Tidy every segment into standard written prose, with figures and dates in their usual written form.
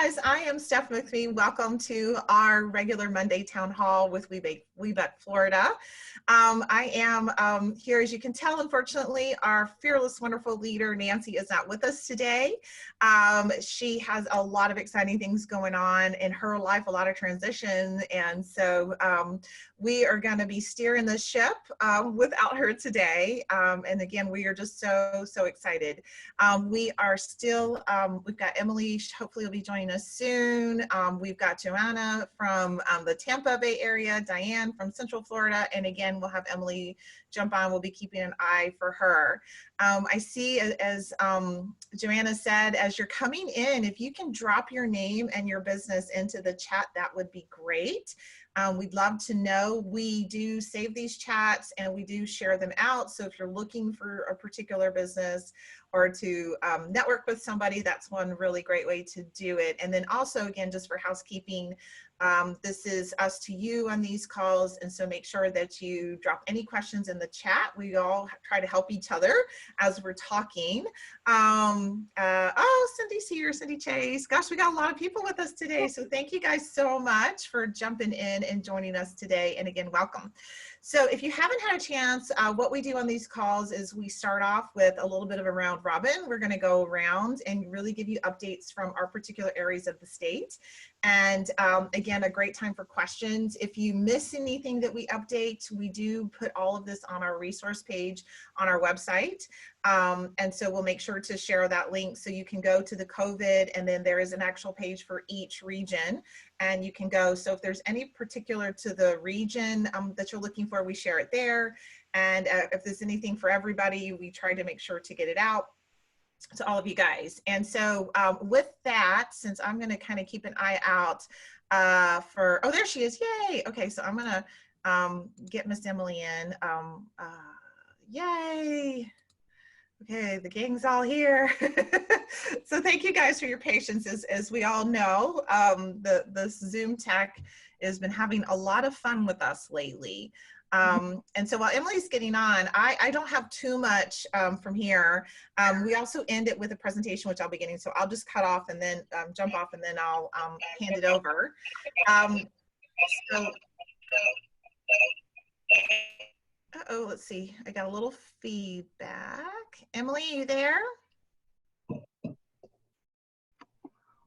guys, I am Steph McFee. Welcome to our regular Monday Town Hall with WBEC, Florida. I am here, as you can tell, unfortunately, our fearless, wonderful leader, Nancy, is not with us today. She has a lot of exciting things going on in her life, a lot of transition, and so we are going to be steering the ship without her today. And again, we are just so excited. We are still, we've got Emily, hopefully will be joining us soon. We've got Joanna from the Tampa Bay area, Diane from Central Florida, and again, we'll have Emily jump on. We'll be keeping an eye for her. I see, as Joanna said, as you're coming in, if you can drop your name and your business into the chat, that would be great. We'd love to know. We do save these chats and we do share them out. So if you're looking for a particular business or to network with somebody, that's one really great way to do it. And then also, again, just for housekeeping, this is us to you on these calls. And so make sure that you drop any questions in the chat. We all try to help each other as we're talking. Oh, Cindy's here, Cindy Chase. Gosh, we got a lot of people with us today. So thank you guys so much for jumping in and joining us today. And again, welcome. So if you haven't had a chance, what we do on these calls is we start off with a little bit of a round robin. We're going to go around and really give you updates from our particular areas of the state. And again, a great time for questions. If you miss anything that we update, we do put all of this on our resource page on our website. And so we'll make sure to share that link so you can go to the COVID, and then there is an actual page for each region and you can go. So if there's any particular to the region that you're looking for, we share it there. And if there's anything for everybody, we try to make sure to get it out to all of you guys. And so with that, since I'm going to kind of keep an eye out for, oh, there she is. Yay. Okay. So I'm going to get Miss Emily in. Yay. Okay, the gang's all here. So thank you guys for your patience. As we all know, the Zoom tech has been having a lot of fun with us lately. And so while Emily's getting on, I don't have too much from here. We also end it with a presentation, which I'll be getting. So I'll just cut off and then jump off, and then I'll hand it over. Uh-oh, let's see. I got a little feedback. Emily, are you there?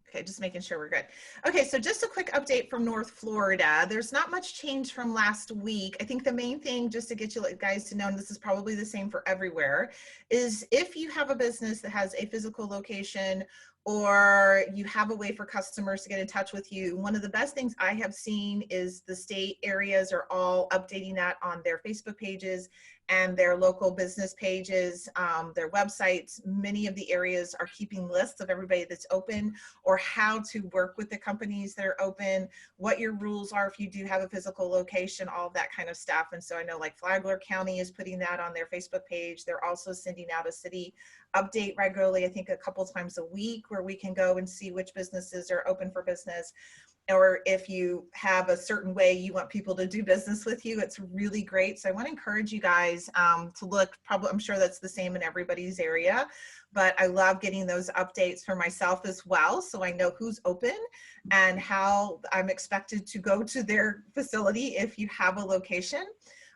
Okay, just making sure we're good. Okay, so just a quick update from North Florida. There's not much change from last week. I think the main thing, just to get you guys to know, and this is probably the same for everywhere, is if you have a business that has a physical location or you have a way for customers to get in touch with you, one of the best things I have seen is the state areas are all updating that on their Facebook pages and their local business pages, their websites. Many of the areas are keeping lists of everybody that's open or how to work with the companies that are open, what your rules are if you do have a physical location, all of that kind of stuff. And so I know like Flagler County is putting that on their Facebook page. They're also sending out a city update regularly, I think a couple times a week, where we can go and see which businesses are open for business. Or if you have a certain way you want people to do business with you, it's really great. So I want to encourage you guys to look. Probably, I'm sure that's the same in everybody's area, but I love getting those updates for myself as well. So I know who's open and how I'm expected to go to their facility if you have a location.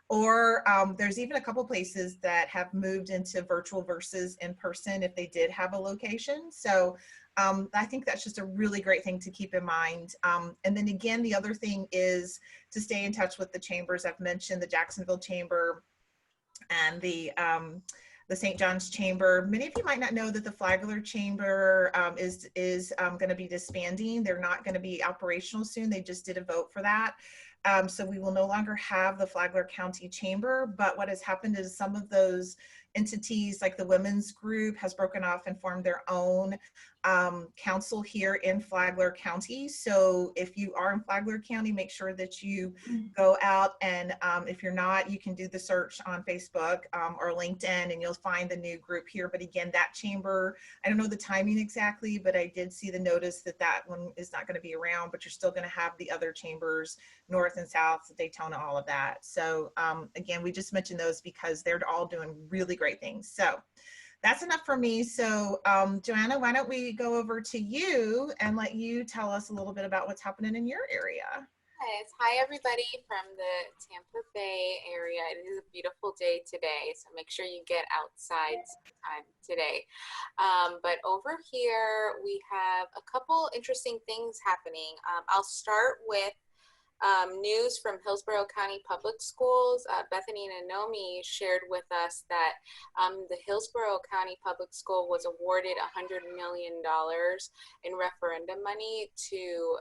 Or there's even a couple places that have moved into virtual versus in person if they did have a location. So I think that's just a really great thing to keep in mind. And then again, the other thing is to stay in touch with the chambers. I've mentioned the Jacksonville Chamber and the St. John's Chamber. Many of you might not know that the Flagler Chamber is going to be disbanding. They're not going to be operational soon. They just did a vote for that. So we will no longer have the Flagler County Chamber, but what has happened is some of those entities like the women's group has broken off and formed their own council here in Flagler County. So if you are in Flagler County, make sure that you go out, and if you're not, you can do the search on Facebook or LinkedIn and you'll find the new group here. But again, that chamber, I don't know the timing exactly, but I did see the notice that that one is not going to be around, but you're still going to have the other chambers, North and South, Daytona, all of that. So again, we just mentioned those because they're all doing really great things. So That's enough for me. So Joanna, why don't we go over to you and let you tell us a little bit about what's happening in your area. Yes. Hi, everybody from the Tampa Bay area. It is a beautiful day today, so make sure you get outside sometime today. But over here, we have a couple interesting things happening. I'll start with news from Hillsborough County Public Schools. Bethany and Naomi shared with us that the Hillsborough County Public School was awarded $100 million in referendum money to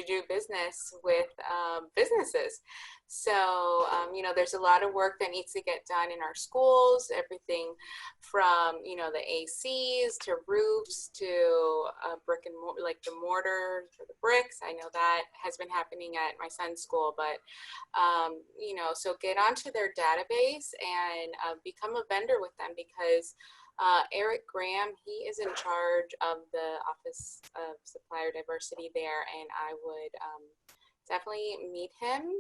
do business with businesses. So, you know, there's a lot of work that needs to get done in our schools, everything from, you know, the ACs to roofs to brick and mortar, like the mortar for the bricks. I know that has been happening at my son's school, but, you know, so get onto their database and become a vendor with them, because Eric Graham, he is in charge of the Office of Supplier Diversity there, and I would definitely meet him.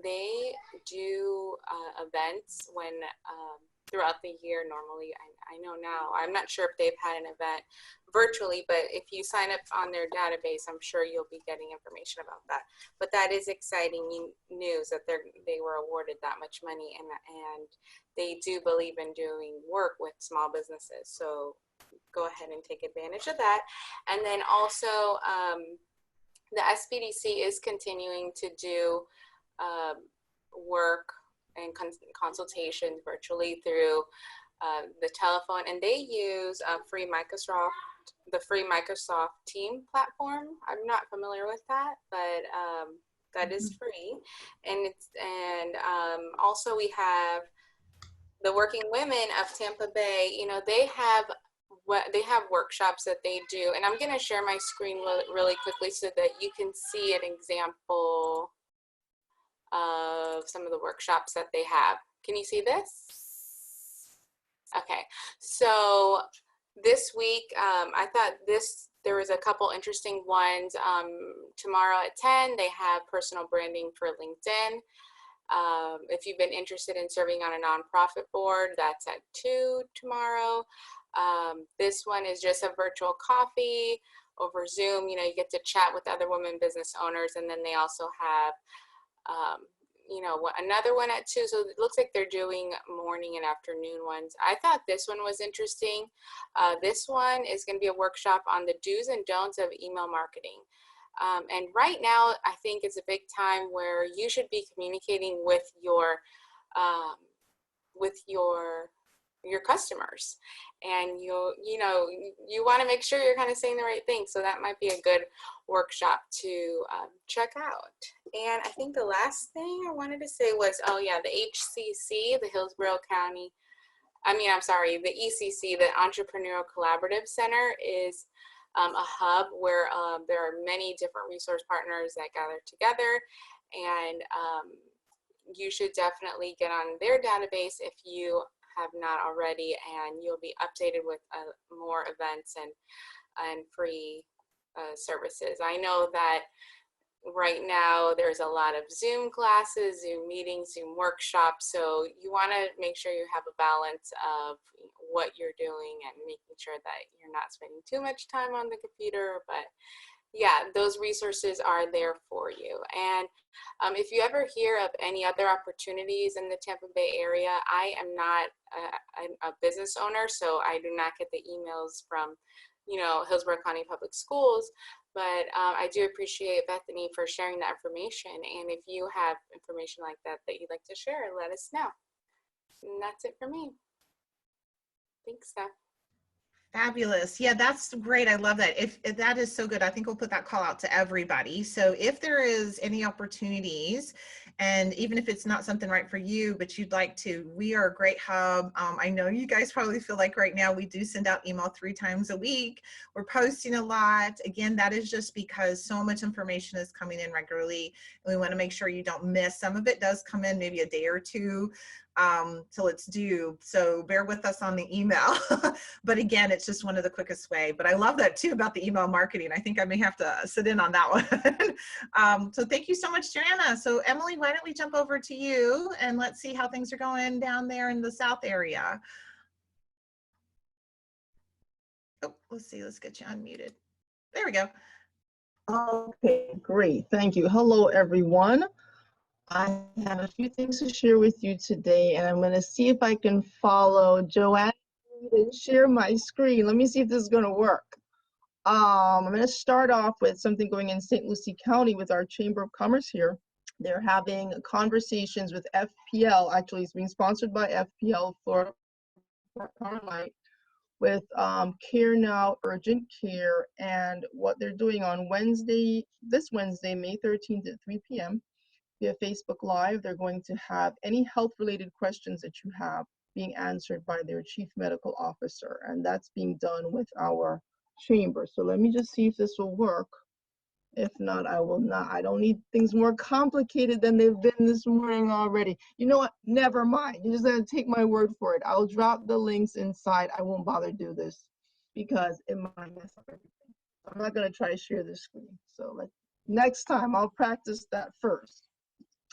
They do events when throughout the year normally. I know now, I'm not sure if they've had an event virtually, but if you sign up on their database, I'm sure you'll be getting information about that. But that is exciting news that they were awarded that much money, and they do believe in doing work with small businesses. So go ahead and take advantage of that. And then also the SBDC is continuing to do work and consultations virtually through the telephone, and they use the free Microsoft Team platform. I'm not familiar with that, but that is free. And also we have the Working Women of Tampa Bay. You know, they have workshops that they do, and I'm going to share my screen really quickly so that you can see an example of some of the workshops that they have. Can you see this? Okay, so this week I thought there was a couple interesting ones. Tomorrow at 10 they have personal branding for LinkedIn. If you've been interested in serving on a nonprofit board, that's at 2 tomorrow. This one is just a virtual coffee over Zoom. You know, you get to chat with other women business owners, and then they also have you know, another one at 2. So it looks like they're doing morning and afternoon ones. I thought this one was interesting. This one is going to be a workshop on the do's and don'ts of email marketing. And right now, I think it's a big time where you should be communicating with your customers, and you want to make sure you're kind of saying the right thing. So that might be a good workshop to check out. And I think the last thing I wanted to say was, oh yeah, the HCC, the ECC, the Entrepreneurial Collaborative Center, is a hub where there are many different resource partners that gather together, and you should definitely get on their database if you have not already, and you'll be updated with more events and free services. I know that right now there's a lot of Zoom classes, Zoom meetings, Zoom workshops, so you want to make sure you have a balance of what you're doing and making sure that you're not spending too much time on the computer. But yeah, those resources are there for you. And if you ever hear of any other opportunities in the Tampa Bay area, I am not a business owner, so I do not get the emails from, you know, Hillsborough County Public Schools, but I do appreciate Bethany for sharing that information. And if you have information like that that you'd like to share, let us know. And that's it for me. Thanks, Steph. Fabulous. Yeah, that's great. I love that. If that is so good, I think we'll put that call out to everybody. So if there is any opportunities, and even if it's not something right for you, but you'd like to, we are a great hub. I know you guys probably feel like right now we do send out email 3 times a week. We're posting a lot. Again, that is just because so much information is coming in regularly, and we want to make sure you don't miss. Some of it does come in maybe a day or two till it's due. So bear with us on the email. But again, it's just one of the quickest way. But I love that too about the email marketing. I think I may have to sit in on that one. So thank you so much, Joanna. So Emily, why don't we jump over to you and let's see how things are going down there in the South area. Oh, let's see, let's get you unmuted. There we go. Okay, great. Thank you. Hello, everyone. I have a few things to share with you today, and I'm going to see if I can follow Joanne and share my screen. Let me see if this is going to work. I'm going to start off with something going in St. Lucie County with our Chamber of Commerce here. They're having conversations with FPL. Actually, it's being sponsored by FPL, Florida Light, with Care Now Urgent Care, and what they're doing on Wednesday, this Wednesday, May 13th at 3 p.m. via Facebook Live. They're going to have any health-related questions that you have being answered by their Chief Medical Officer, and that's being done with our chamber. So let me just see if this will work. If not, I will not. I don't need things more complicated than they've been this morning already. You know what? Never mind. You're just going to take my word for it. I'll drop the links inside. I won't bother to do this because it might mess up everything. I'm not going to try to share this screen. So next time, I'll practice that first.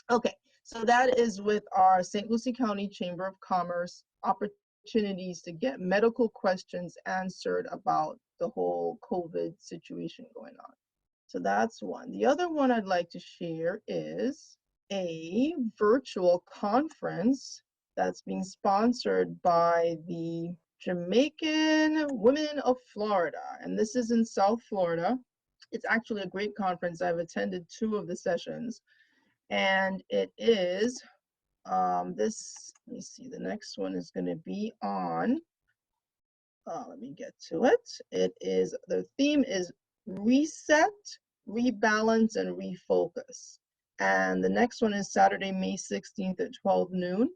Okay, so that is with our St. Lucie County Chamber of Commerce opportunities to get medical questions answered about the whole COVID situation going on. So that's one. The other one I'd like to share is a virtual conference that's being sponsored by the Jamaican Women of Florida. And this is in South Florida. It's actually a great conference. I've attended 2 of the sessions. And it is let me see, the next one is going to be on, let me get to it. The theme is reset, rebalance, and refocus. And the next one is Saturday, May 16th at 12 noon.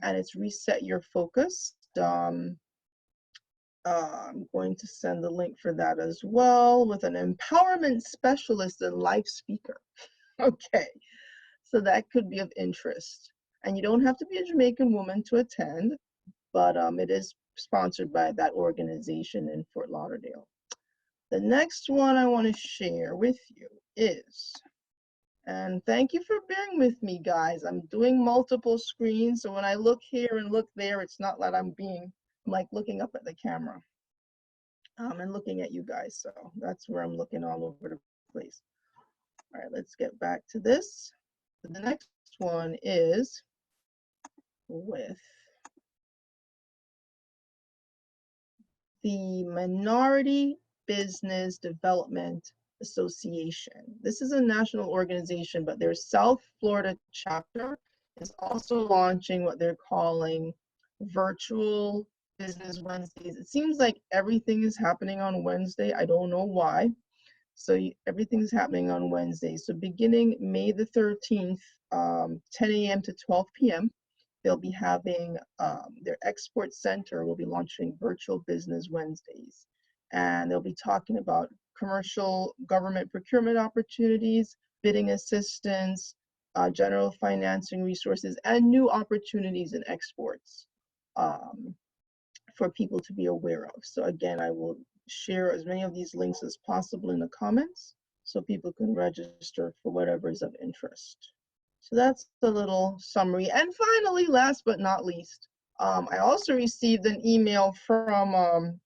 And it's reset your focus. I'm going to send the link for that as well with an empowerment specialist and live speaker. Okay, so that could be of interest. And you don't have to be a Jamaican woman to attend, but it is sponsored by that organization in Fort Lauderdale. The next one I want to share with you is, and thank you for bearing with me, guys. I'm doing multiple screens, so when I look here and look there, it's not that I'm like looking up at the camera and looking at you guys. So that's where I'm looking all over the place. All right, let's get back to this. The next one is with the Minority Business Development Association. This is a national organization, but their South Florida chapter is also launching what they're calling virtual Business Wednesdays. It seems like everything is happening on Wednesday. I don't know why. So everything's happening on Wednesday. So beginning May the 13th, 10 a.m. to 12 p.m., they'll be having their export center will be launching virtual Business Wednesdays. And they'll be talking about commercial government procurement opportunities, bidding assistance, general financing resources, and new opportunities in exports for people to be aware of. So again, I will share as many of these links as possible in the comments so people can register for whatever is of interest. So that's the little summary. And finally, last but not least, I also received an email from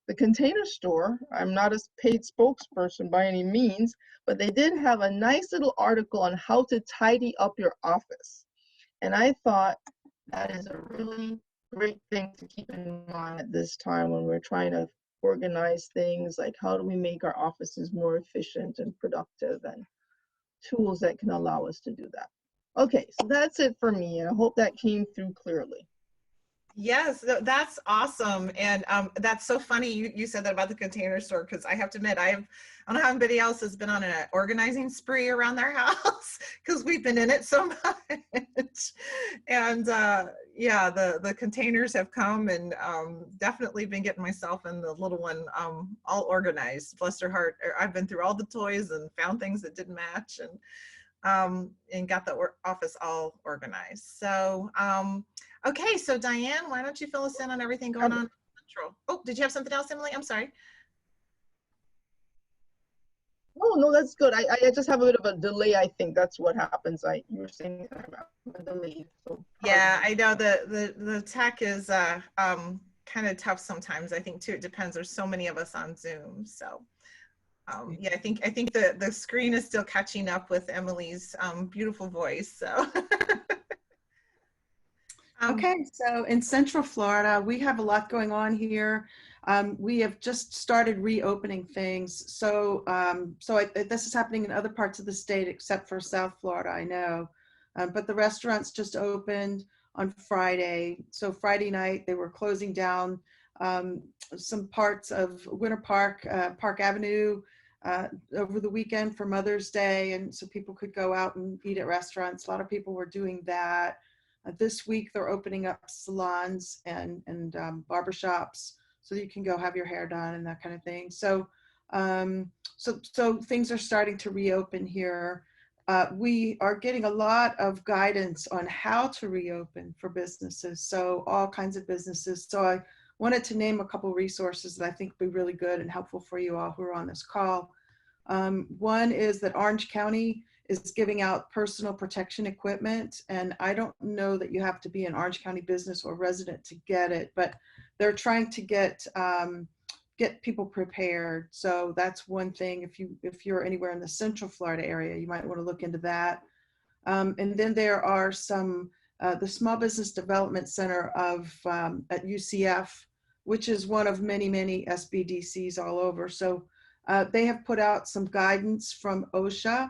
the Container Store. I'm not a paid spokesperson by any means, but they did have a nice little article on how to tidy up your office. And I thought that is a really great thing to keep in mind at this time when we're trying to organize things, like how do we make our offices more efficient and productive, and tools that can allow us to do that. Okay, so that's it for me, and I hope that came through clearly. Yes, that's awesome. And that's so funny you said that about the Container Store, because I have to admit, I don't know how anybody else has been on an organizing spree around their house because we've been in it so much. And yeah, the containers have come, and definitely been getting myself and the little one all organized. Bless her heart. I've been through all the toys and found things that didn't match, and got the office all organized. So Okay, so Diane, why don't you fill us in on everything going on in Central? Oh, did you have something else, Emily? I'm sorry. Oh, no, that's good. I just have a bit of a delay. I think that's what happens. You were saying I have a delay. So Yeah, I know the tech is kind of tough sometimes. I think too, it depends. There's so many of us on Zoom. So yeah, I think the screen is still catching up with Emily's beautiful voice. So Okay, so in Central Florida, we have a lot going on here. We have just started reopening things. So, this is happening in other parts of the state except for South Florida, I know. But the restaurants just opened on Friday. So Friday night, they were closing down some parts of Winter Park, Park Avenue, over the weekend for Mother's Day. And so people could go out and eat at restaurants. A lot of people were doing that. This week, they're opening up salons and barbershops so that you can go have your hair done and that kind of thing. So, so things are starting to reopen here. We are getting a lot of guidance on how to reopen for businesses. So all kinds of businesses. So I wanted to name a couple resources that I think would be really good and helpful for you all who are on this call. One is that Orange County is giving out personal protection equipment. And I don't know that you have to be an Orange County business or resident to get it, but they're trying to get people prepared. So that's one thing. If you're anywhere in the Central Florida area, you might want to look into that. And then there are some, the Small Business Development Center at UCF, which is one of many, many SBDCs all over. So they have put out some guidance from OSHA,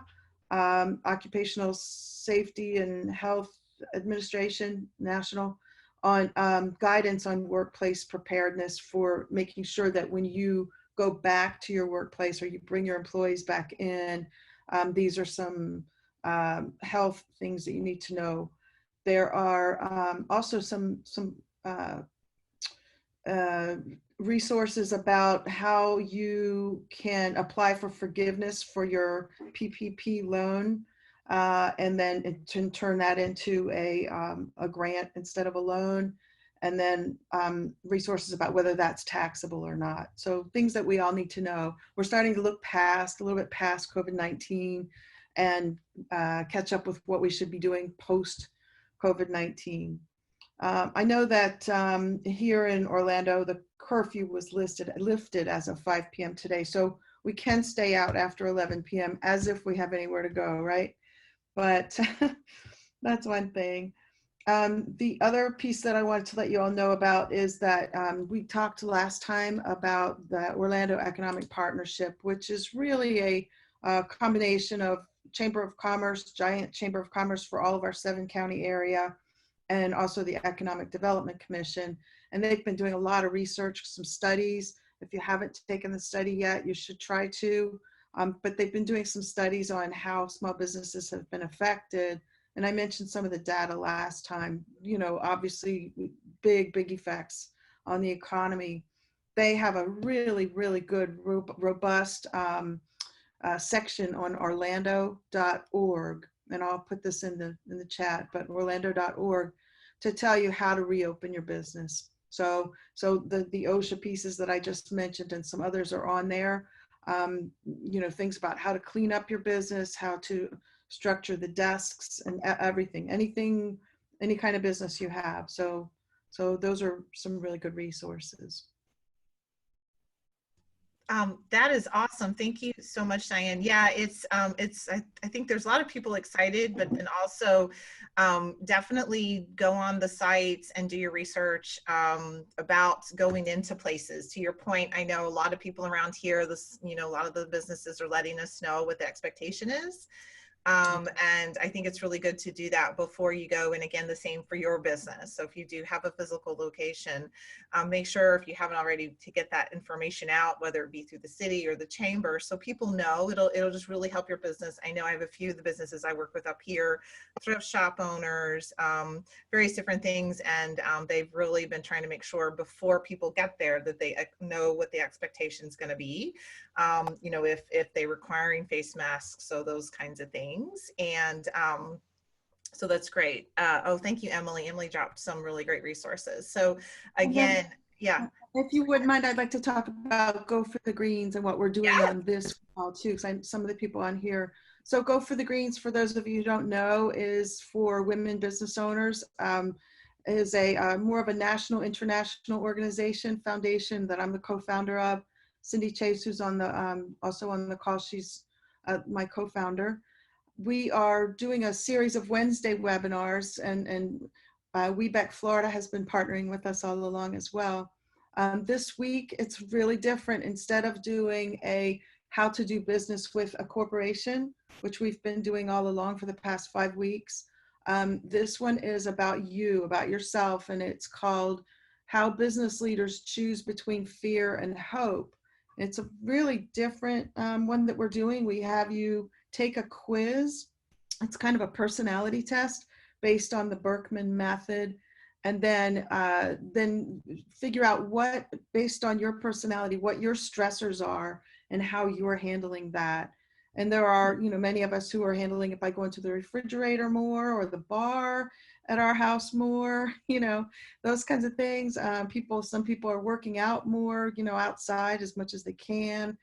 Occupational Safety and Health Administration, National, on guidance on workplace preparedness for making sure that when you go back to your workplace or you bring your employees back in, these are some health things that you need to know. There are also some resources about how you can apply for forgiveness for your PPP loan, and then turn that into a grant instead of a loan, and then resources about whether that's taxable or not. So things that we all need to know. We're starting to look a little bit past COVID-19 and catch up with what we should be doing post COVID-19. I know that here in Orlando, the curfew was lifted as of 5 p.m. today. So we can stay out after 11 p.m. as if we have anywhere to go, right? But that's one thing. The other piece that I wanted to let you all know about is that we talked last time about the Orlando Economic Partnership, which is really a combination of Chamber of Commerce, giant Chamber of Commerce for all of our 7-county area, and also the Economic Development Commission. And they've been doing a lot of research, some studies. If you haven't taken the study yet, you should try to. But they've been doing some studies on how small businesses have been affected. And I mentioned some of the data last time, obviously big effects on the economy. They have a really, really good, robust section on orlando.org. And I'll put this in the chat, but orlando.org, to tell you how to reopen your business. So the OSHA pieces that I just mentioned and some others are on there. Things about how to clean up your business, how to structure the desks and everything, any kind of business you have. So those are some really good resources. That is awesome. Thank you so much, Diane. Yeah, I think there's a lot of people excited, but then also definitely go on the sites and do your research about going into places. To your point, I know a lot of people around here, a lot of the businesses are letting us know what the expectation is. And I think it's really good to do that before you go. And again, the same for your business. So if you do have a physical location, make sure, if you haven't already, to get that information out, whether it be through the city or the chamber, so people know. It'll just really help your business. I know I have a few of the businesses I work with up here, thrift shop owners, various different things. And they've really been trying to make sure before people get there that they know what the expectation is going to be. If they're requiring face masks, so those kinds of things. And So that's great. Oh, thank you, Emily. Emily dropped some really great resources. So again, yeah. If you wouldn't mind, I'd like to talk about Go for the Greens and what we're doing on this call too, because some of the people on here. So Go for the Greens, for those of you who don't know, is for women business owners. Is a more of a national, international organization, foundation that I'm the co-founder of. Cindy Chase, who's on the also on the call, she's my co-founder. We are doing a series of Wednesday webinars, and WBEC Florida has been partnering with us all along as well. This week, it's really different. Instead of doing a how to do business with a corporation, which we've been doing all along for the past 5 weeks, this one is about you, about yourself, and it's called How Business Leaders Choose Between Fear and Hope. It's a really different one that we're doing. We have you take a quiz. It's kind of a personality test based on the Berkman method, and then figure out what, based on your personality, what your stressors are and how you're handling that. And there are, many of us who are handling it by going to the refrigerator more or the bar at our house more, those kinds of things. Some people are working out more, outside as much as they can.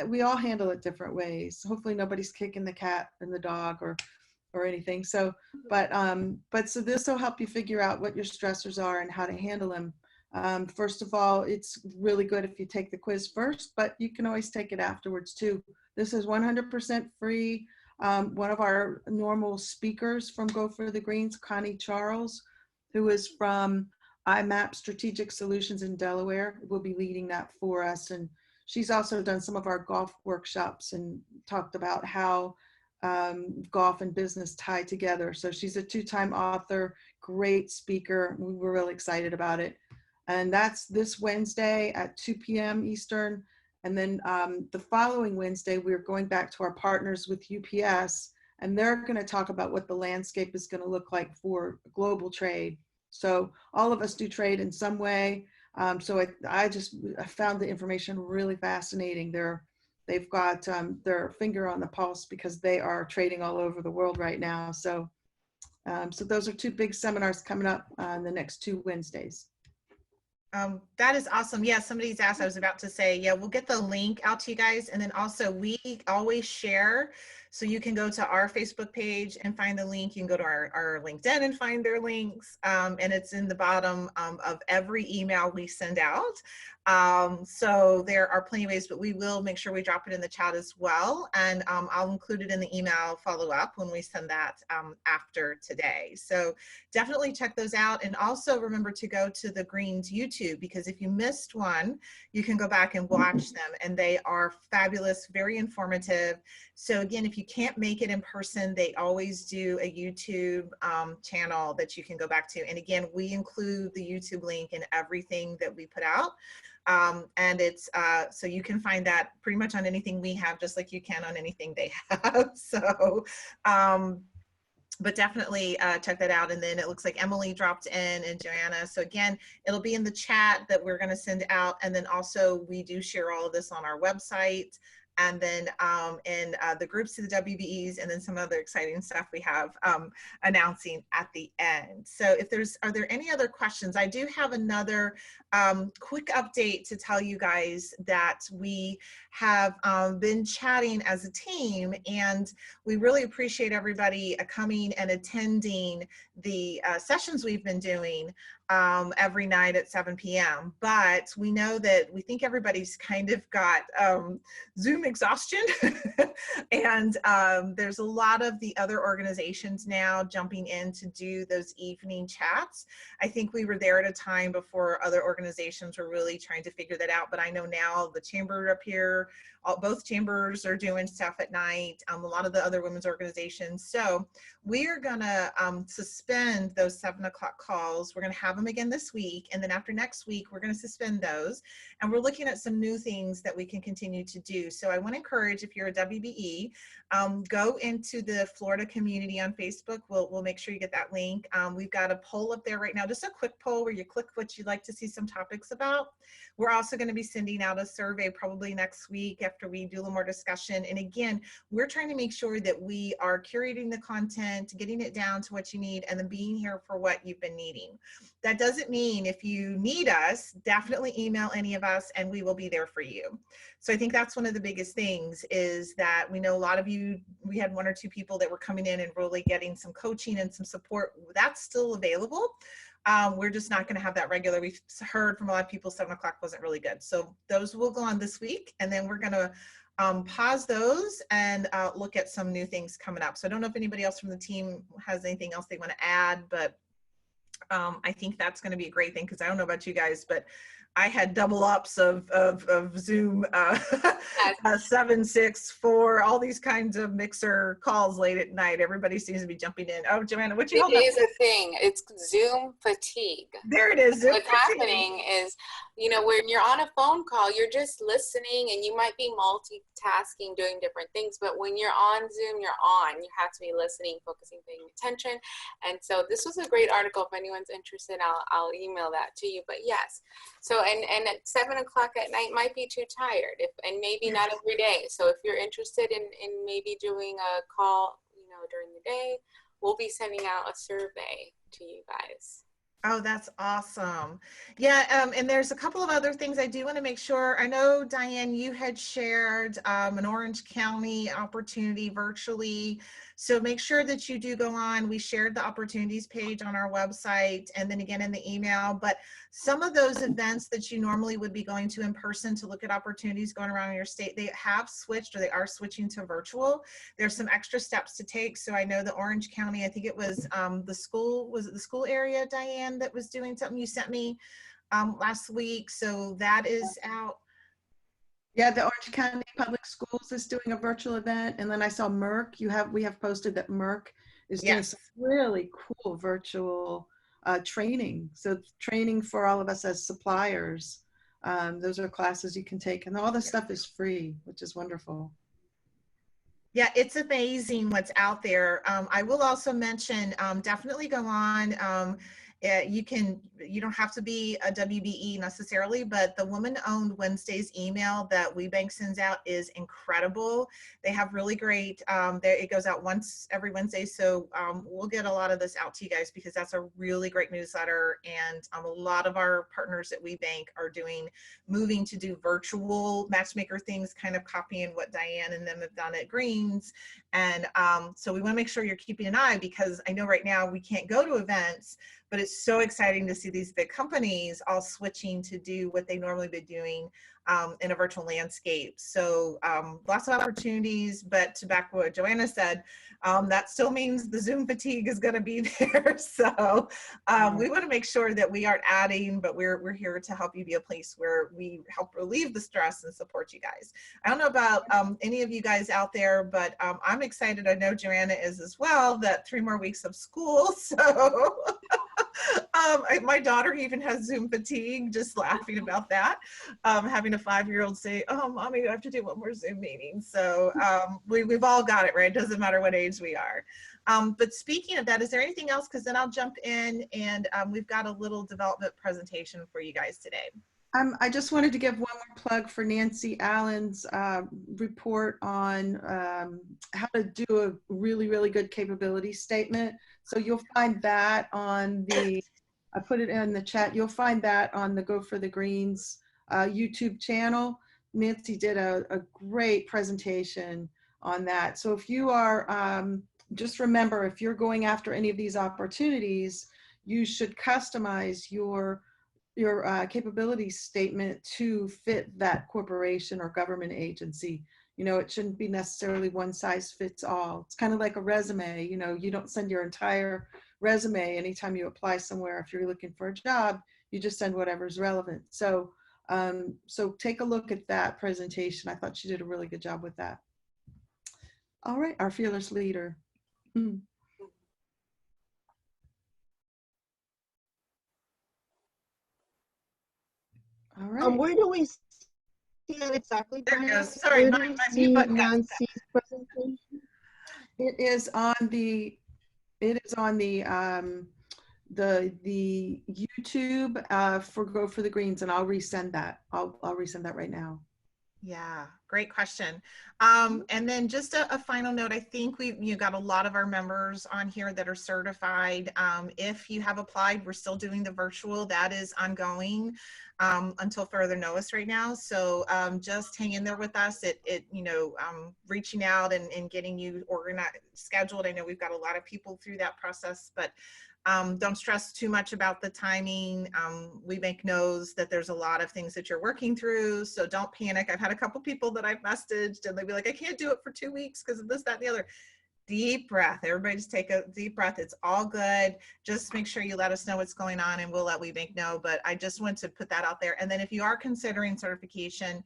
We all handle it different ways. Hopefully nobody's kicking the cat and the dog or anything. So, but so this will help you figure out what your stressors are and how to handle them. First of all, it's really good if you take the quiz first, but you can always take it afterwards too. This is 100% free. One of our normal speakers from Go for the Greens, Connie Charles, who is from IMAP Strategic Solutions in Delaware, will be leading that for us. And she's also done some of our golf workshops and talked about how golf and business tie together. So she's a 2-time author, great speaker. We were really excited about it. And that's this Wednesday at 2 p.m. Eastern. And then the following Wednesday, we're going back to our partners with UPS, and they're going to talk about what the landscape is going to look like for global trade. So all of us do trade in some way. So I found the information really fascinating. They've got their finger on the pulse because they are trading all over the world right now. So, so those are 2 big seminars coming up on the next 2 Wednesdays. That is awesome. Yeah, somebody's asked, I was about to say, yeah, we'll get the link out to you guys. And then also we always share. So you can go to our Facebook page and find the link. You can go to our LinkedIn and find their links. And it's in the bottom of every email we send out. So there are plenty of ways, but we will make sure we drop it in the chat as well. And I'll include it in the email follow up when we send that after today. So definitely check those out. And also remember to go to the Greens YouTube, because if you missed one, you can go back and watch them. And they are fabulous, very informative. So again, if you can't make it in person, they always do a YouTube channel that you can go back to. And again, we include the YouTube link in everything that we put out. And it's so you can find that pretty much on anything we have, just like you can on anything they have. So but definitely check that out. And then it looks like Emily dropped in and Joanna. So again, it'll be in the chat that we're going to send out. And then also we do share all of this on our website, and then in the groups to the WBEs, and then some other exciting stuff we have announcing at the end. So if are there any other questions? I do have another quick update to tell you guys that we have been chatting as a team, and we really appreciate everybody coming and attending the sessions we've been doing every night at 7 p.m. But we know that we think everybody's kind of got Zoom exhaustion. And there's a lot of the other organizations now jumping in to do those evening chats. I think we were there at a time before other organizations were really trying to figure that out. But I know now the chamber up here, both chambers are doing stuff at night, a lot of the other women's organizations. So we are gonna suspend those 7 o'clock calls. We're gonna have them them again this week. And then after next week, we're going to suspend those. And we're looking at some new things that we can continue to do. So I want to encourage, if you're a WBE, go into the Florida community on Facebook. We'll make sure you get that link. We've got a poll up there right now, just a quick poll where you click what you'd like to see some topics about. We're also going to be sending out a survey probably next week after we do a little more discussion. And again, we're trying to make sure that we are curating the content, getting it down to what you need, and then being here for what you've been needing. That doesn't mean if you need us, definitely email any of us and we will be there for you. So I think that's one of the biggest things, is that we know a lot of you, we had 1 or 2 people that were coming in and really getting some coaching and some support. That's still available. We're just not going to have that regular. We've heard from a lot of people 7 o'clock wasn't really good. So those will go on this week, and then we're going to pause those and look at some new things coming up. So I don't know if anybody else from the team has anything else they want to add, but I think that's going to be a great thing, because I don't know about you guys, but I had double ups of Zoom, 7, 6, 4, all these kinds of mixer calls late at night. Everybody seems to be jumping in. Oh, Joanna, what you It is a thing. It's Zoom fatigue. There it is. Zoom What's fatigue. happening is, you know, when you're on a phone call, you're just listening and you might be multitasking, doing different things. But when you're on Zoom, you're on. You have to be listening, focusing, paying attention. And so this was a great article. If anyone's interested, I'll email that to you. But yes, so and at 7 o'clock at night might be too tired, and maybe not every day. So if you're interested in maybe doing a call, you know, during the day, we'll be sending out a survey to you guys. Oh, that's awesome. Yeah, and there's a couple of other things I do want to make sure. I know, Diane, you had shared an Orange County opportunity virtually. So make sure that you do go on. We shared the opportunities page on our website, and then again in the email. But some of those events that you normally would be going to in person to look at opportunities going around your state, they have switched, or they are switching to virtual. There's some extra steps to take. So I know the Orange County, I think it was the school, was it the school area, Diane, that was doing something you sent me last week? So that is out. Yeah, the Orange County Public Schools is doing a virtual event, and then I saw Merck. We have posted that Merck is doing some really cool virtual training. So training for all of us as suppliers. Those are classes you can take, and all this stuff is free, which is wonderful. Yeah, it's amazing what's out there. I will also mention, definitely go on. You don't have to be a WBE necessarily, but the Woman-Owned Wednesdays email that WeBank sends out is incredible. They have really great, it goes out once every Wednesday. So we'll get a lot of this out to you guys, because that's a really great newsletter. And a lot of our partners at WeBank are moving to do virtual matchmaker things, kind of copying what Diane and them have done at Greens. And so we want to make sure you're keeping an eye, because I know right now we can't go to events, but it's so exciting to see these big companies all switching to do what they normally be doing in a virtual landscape. So lots of opportunities, but to back what Joanna said, that still means the Zoom fatigue is going to be there. So we want to make sure that we aren't adding, but we're here to help you be a place where we help relieve the stress and support you guys. I don't know about any of you guys out there, but I'm excited. I know Joanna is as well, that 3 more weeks of school. So my daughter even has Zoom fatigue, just laughing about that. Having a 5-year-old say, "Oh, mommy, I have to do 1 more Zoom meeting." So we've all got it, right? It doesn't matter what age we are. But speaking of that, is there anything else? Because then I'll jump in, and we've got a little development presentation for you guys today. I just wanted to give one more plug for Nancy Allen's report on how to do a really, really good capability statement. So you'll find that on I put it in the chat, you'll find that on the Go for the Greens YouTube channel. Nancy did a great presentation on that. So if you are, just remember, if you're going after any of these opportunities, you should customize your capability statement to fit that corporation or government agency. You know, it shouldn't be necessarily one size fits all. It's kind of like a resume. You know, you don't send your entire resume anytime you apply somewhere. If you're looking for a job, you just send whatever's relevant. So, so take a look at that presentation. I thought she did a really good job with that. All right, our fearless leader. All right. Where do we see it exactly, There it Brian? goes. Sorry, Where my do we mute see button got Nancy's presentation? It is on the the YouTube for Go for the Greens, and I'll resend that. I'll resend that right now. Yeah, great question. And then just a final note, I think you got a lot of our members on here that are certified. If you have applied, we're still doing the virtual. That is ongoing until further notice right now. So just hang in there with us. Reaching out and getting you organized, scheduled. I know we've got a lot of people through that process, but don't stress too much about the timing. We make notes that there's a lot of things that you're working through, so don't panic. I've had a couple people that I've messaged and they'd be like, I can't do it for 2 weeks because of this, that, and the other. Deep breath. Everybody just take a deep breath. It's all good. Just make sure you let us know what's going on and we'll let WBEC know. But I just want to put that out there. And then if you are considering certification,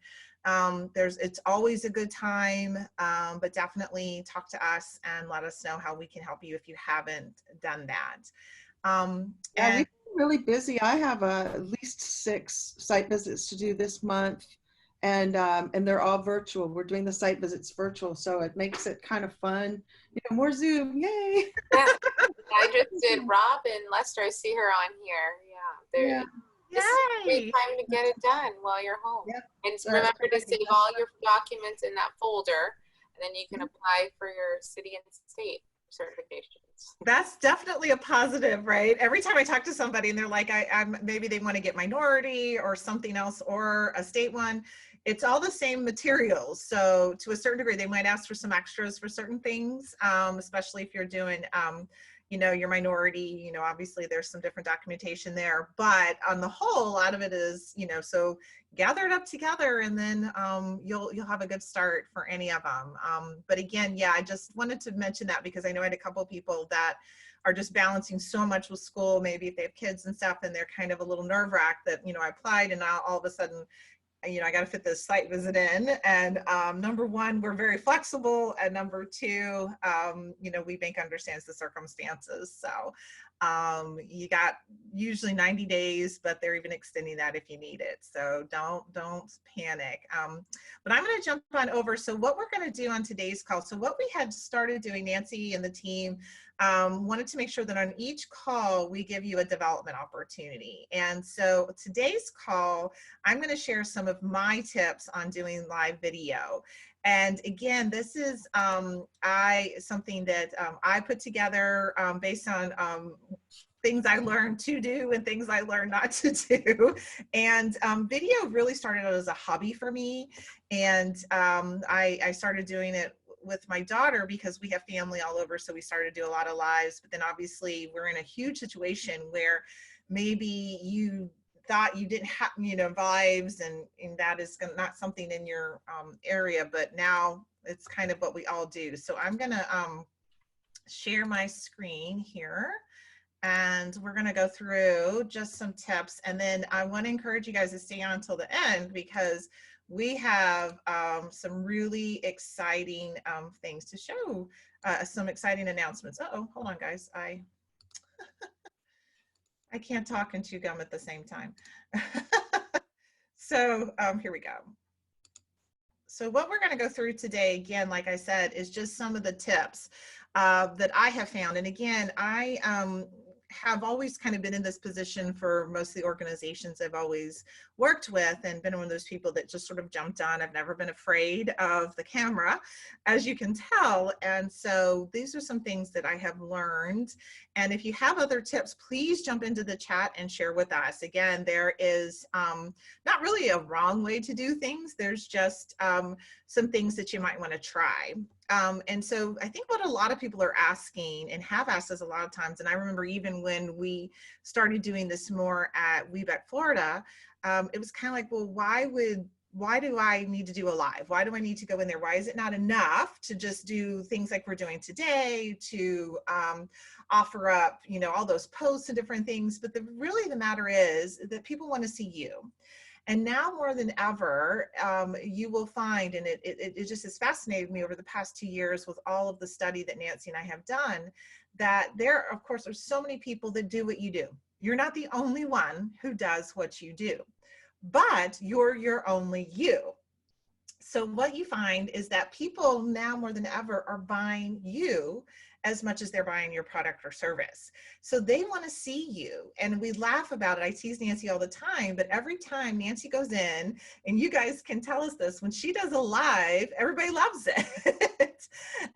it's always a good time, but definitely talk to us and let us know how we can help you if you haven't done that. Yeah, we've been really busy. I have at least 6 site visits to do this month, and they're all virtual. We're doing the site visits virtual, so it makes it kind of fun. More Zoom, yay! Yeah, I just did Rob and Lester. I see her on here. Yeah, this is a great time to get it done while you're home. Yep. And remember to save all your documents in that folder, and then you can apply for your city and state certifications. That's definitely a positive, right? Every time I talk to somebody and they're like, I'm maybe they want to get minority or something else or a state one, it's all the same materials. So to a certain degree, they might ask for some extras for certain things, especially if you're doing, your minority, obviously there's some different documentation there, but on the whole, a lot of it is, so gather it up together and then you'll have a good start for any of them. But again, yeah, I just wanted to mention that because I know I had a couple of people that are just balancing so much with school, maybe if they have kids and stuff, and they're kind of a little nerve-wracked that, I applied and now all of a sudden, I got to fit this site visit in. And number one, we're very flexible. And number two, WBEC understands the circumstances. So you got usually 90 days, but they're even extending that if you need it. So don't panic. But I'm going to jump on over. So what we're going to do on today's call. So what we had started doing, Nancy and the team, wanted to make sure that on each call, we give you a development opportunity. And so today's call, I'm going to share some of my tips on doing live video. And again, this is something that I put together based on things I learned to do and things I learned not to do. And video really started out as a hobby for me. And I started doing it with my daughter because we have family all over. So we started to do a lot of lives, but then obviously we're in a huge situation where maybe you thought you didn't have, lives and that is not something in your area, but now it's kind of what we all do. So I'm going to share my screen here and we're going to go through just some tips. And then I want to encourage you guys to stay on until the end because we have some really exciting things to show, some exciting announcements. Uh-oh, hold on guys. I can't talk and chew gum at the same time. So here we go. So what we're going to go through today, again, like I said, is just some of the tips that I have found. And again, I have always kind of been in this position for most of the organizations I've always worked with and been one of those people that just sort of jumped on. I've never been afraid of the camera, as you can tell. And so these are some things that I have learned. And if you have other tips, please jump into the chat and share with us. Again, there is not really a wrong way to do things. There's just some things that you might want to try. And so I think what a lot of people are asking and have asked us a lot of times, and I remember even when we started doing this more at WBEC Florida, it was kind of like, well, why do I need to do a live? Why do I need to go in there? Why is it not enough to just do things like we're doing today to offer up, all those posts and different things? But really the matter is that people want to see you. And now more than ever, you will find, and it just has fascinated me over the past 2 years with all of the study that Nancy and I have done, that there, of course, are so many people that do what you do. You're not the only one who does what you do. but you're your only you. So what you find is that people now more than ever are buying you as much as they're buying your product or service. So they want to see you. And we laugh about it. I tease Nancy all the time, but every time Nancy goes in, and you guys can tell us this, when she does a live, everybody loves it.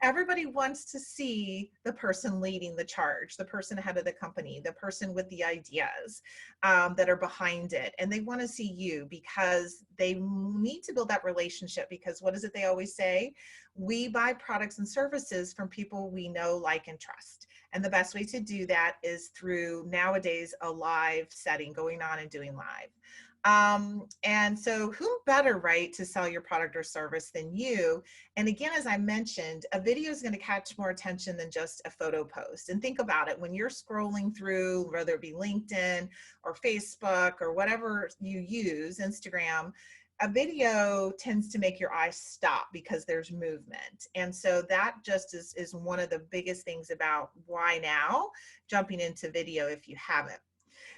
Everybody wants to see the person leading the charge, the person ahead of the company, the person with the ideas that are behind it. And they want to see you because they need to build that relationship, because what is it they always say? We buy products and services from people we know, like, and trust. And the best way to do that is through, nowadays, a live setting, going on and doing live. And so who better, right, to sell your product or service than you? And again, as I mentioned, a video is going to catch more attention than just a photo post. And think about it, when you're scrolling through, whether it be LinkedIn or Facebook or whatever you use, Instagram, a video tends to make your eyes stop because there's movement. And so that just is one of the biggest things about why now jumping into video if you haven't.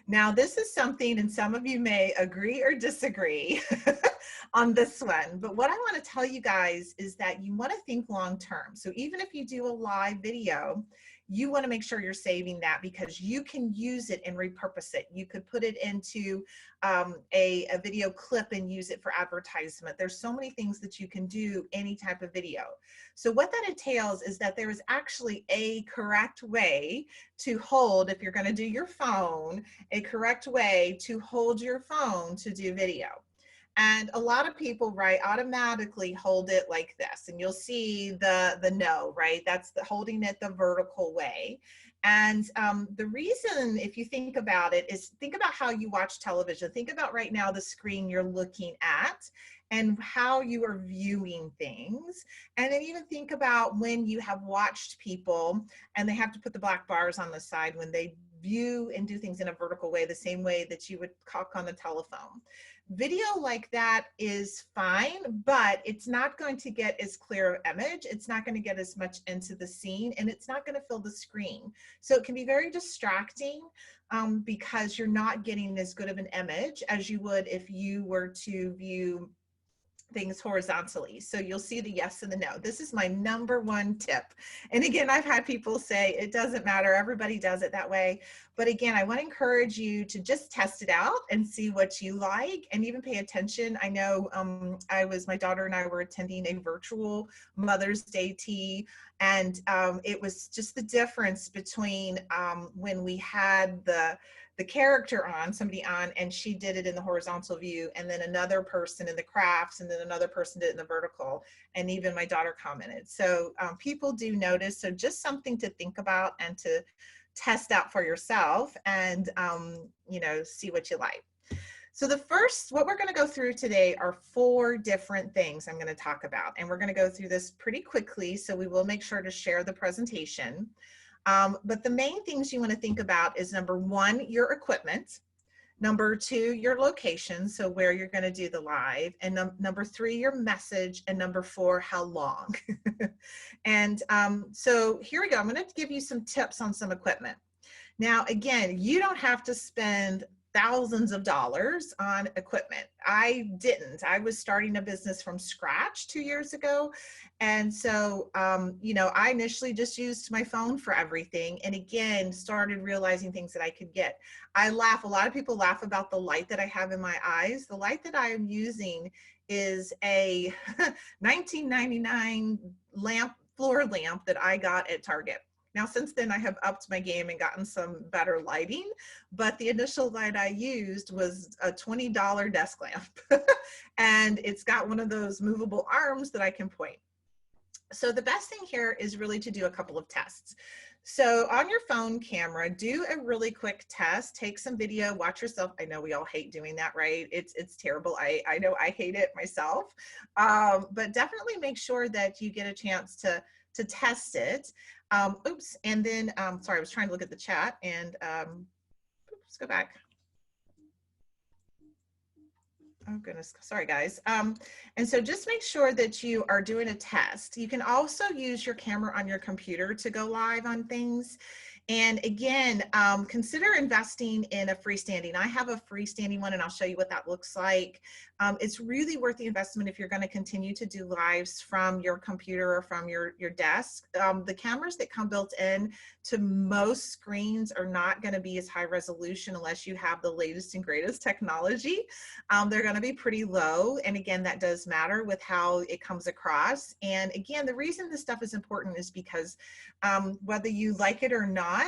Now, this is something, and some of you may agree or disagree on this one, but what I want to tell you guys is that you want to think long term. So even if you do a live video, you want to make sure you're saving that, because you can use it and repurpose it. You could put it into a video clip and use it for advertisement. There's so many things that you can do any type of video. So what that entails is that there is actually a correct way to hold, if you're going to do your phone, a correct way to hold your phone to do video. And a lot of people, right, automatically hold it like this, and you'll see the no, right? That's the holding it the vertical way. And the reason, if you think about it, is think about how you watch television. Think about right now the screen you're looking at and how you are viewing things. And then even think about when you have watched people and they have to put the black bars on the side when they view and do things in a vertical way, the same way that you would talk on the telephone. Video like that is fine, but it's not going to get as clear an image. It's not going to get as much into the scene, and it's not going to fill the screen. So it can be very distracting because you're not getting as good of an image as you would if you were to view things horizontally. So you'll see the yes and the no. This is my number one tip. And again, I've had people say it doesn't matter, everybody does it that way. But again, I want to encourage you to just test it out and see what you like, and even pay attention. I know my daughter and I were attending a virtual Mother's Day tea, and it was just the difference between when we had the character on, somebody on, and she did it in the horizontal view, and then another person in the crafts, and then another person did it in the vertical, and even my daughter commented. So people do notice. So just something to think about and to test out for yourself, and see what you like. So what we're going to go through today are 4 different things I'm going to talk about, and we're going to go through this pretty quickly, so we will make sure to share the presentation. But the main things you want to think about is, number 1, your equipment, number 2, your location, so where you're going to do the live, and number 3, your message, and number 4, how long. And so here we go. I'm going to give you some tips on some equipment. Now, again, you don't have to spend thousands of dollars on equipment. I didn't. I was starting a business from scratch 2 years ago. And so, I initially just used my phone for everything. And again, started realizing things that I could get. A lot of people laugh about the light that I have in my eyes. The light that I am using is a 1999 floor lamp that I got at Target. Now, since then, I have upped my game and gotten some better lighting, but the initial light I used was a $20 desk lamp, and it's got one of those movable arms that I can point. So the best thing here is really to do a couple of tests. So on your phone camera, do a really quick test, take some video, watch yourself. I know we all hate doing that, right? It's terrible. I know I hate it myself, but definitely make sure that you get a chance to test it. And then, sorry, I was trying to look at the chat, and let's go back. Oh goodness, sorry guys. And so just make sure that you are doing a test. You can also use your camera on your computer to go live on things. And again, consider investing in a freestanding. I have a freestanding one, and I'll show you what that looks like. It's really worth the investment if you're going to continue to do lives from your computer or from your desk. The cameras that come built in to most screens are not going to be as high resolution unless you have the latest and greatest technology. They're going to be pretty low. And again, that does matter with how it comes across. And again, the reason this stuff is important is because whether you like it or not,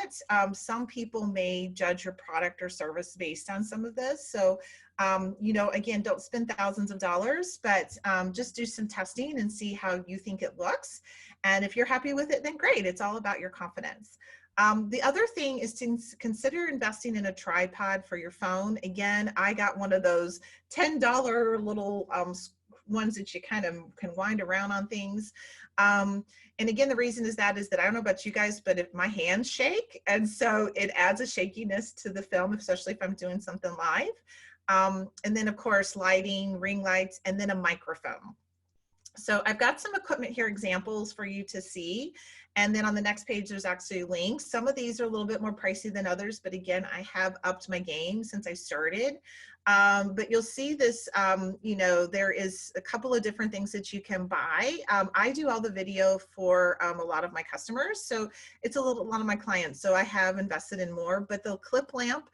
some people may judge your product or service based on some of this. So, you know, again, don't spend thousands of dollars, but just do some testing and see how you think it looks. And if you're happy with it, then great. It's all about your confidence. The other thing is to consider investing in a tripod for your phone. Again, I got one of those $10 little ones that you kind of can wind around on things. And again, the reason is that I don't know about you guys, but if my hands shake, and so it adds a shakiness to the film, especially if I'm doing something live. And then of course, lighting, ring lights, and then a microphone. So I've got some equipment here, examples for you to see. And then on the next page, there's actually links. Some of these are a little bit more pricey than others, but again, I have upped my game since I started. But you'll see this, you know, there is a couple of different things that you can buy. I do all the video for a lot of my customers. So it's a lot of my clients. So I have invested in more, but the clip lamp